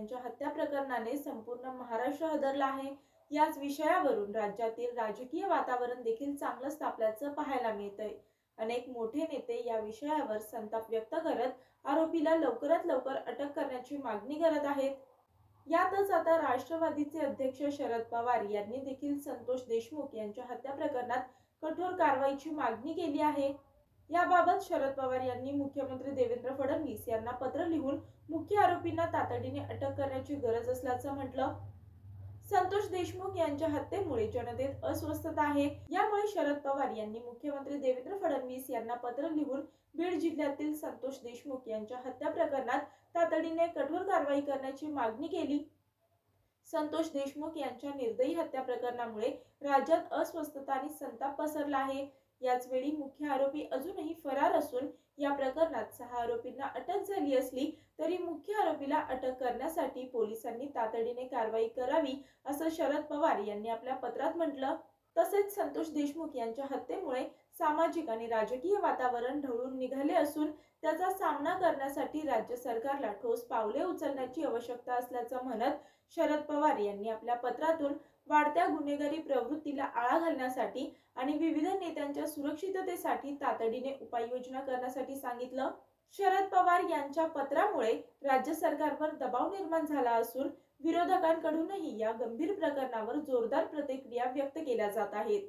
यांच्या हत्या प्रकरणाने संपूर्ण महाराष्ट्र हादरला आहे। याच विषयावरून राज्यातील राजकीय वातावरण देखील चांगलंच तापल्याचं पाहायला मिळतंय। अनेक मोठे नेते या विषयावर संताप व्यक्त करत आरोपीला लवकरात लवकर अटक करण्याची मागणी करत आहेत। यातच आता राष्ट्रवादीचे अध्यक्ष शरद पवार यांनी देखील संतोष देशमुख यांच्या हत्या प्रकरणात कठोर कारवाईची मागणी केली आहे। याबाबत शरद पवार यांनी मुख्यमंत्री देवेंद्र फडणवीस यांना पत्र लिहून मुख्य आरोपींना तातडीने अटक करण्याची गरज असल्याचं म्हटलं। संतोष देशमुख यांच्या हत्येमुळे जनतेत अस्वस्थता आहे। यामुळे शरद पवार यांनी मुख्यमंत्री देवेंद्र फडणवीस यांना पत्र लिहून बीड जिल्ह्यातील संतोष देशमुख यांच्या हत्या प्रकरणात तातडीने कठोर कारवाई करण्याची मागणी केली। संतोष देशमुख यांच्या निर्दयी हत्या प्रकरणामुळे राज्यात अस्वस्थता आणि संताप पसरला आहे। याच वेळी मुख्य आरोपी अजूनही फरार असून या प्रकरणात 6 आरोपींना अटक झाली असली तरी मुख्य आरोपीला अटक करण्यासाठी पोलिसांनी तातडीने कारवाई करावी असं शरद पवार यांनी आपल्या पत्रात म्हटलं। तसेच संतोष देशमुख यांच्या हत्येमुळे सामाजिक आणि राजकीय वातावरण ढवळून निघाले असून त्याचा सामना करण्यासाठी राज्य सरकारला ठोस पावले उचलण्याची आवश्यकता असल्याचं म्हणत शरद पवार यांनी आपल्या पत्रातून वाढत्या गुन्हेगारी प्रवृत्तीला आळा घालण्यासाठी आणि विविध नेत्यांच्या सुरक्षिततेसाठी तातडीने उपाययोजना करण्यासाठी सांगितलं। शरद पवार यांच्या पत्रामुळे राज्य सरकारवर दबाव निर्माण झाला असून विरोधकांकडूनही या गंभीर प्रकरणावर जोरदार प्रतिक्रिया व्यक्त केल्या जात आहेत।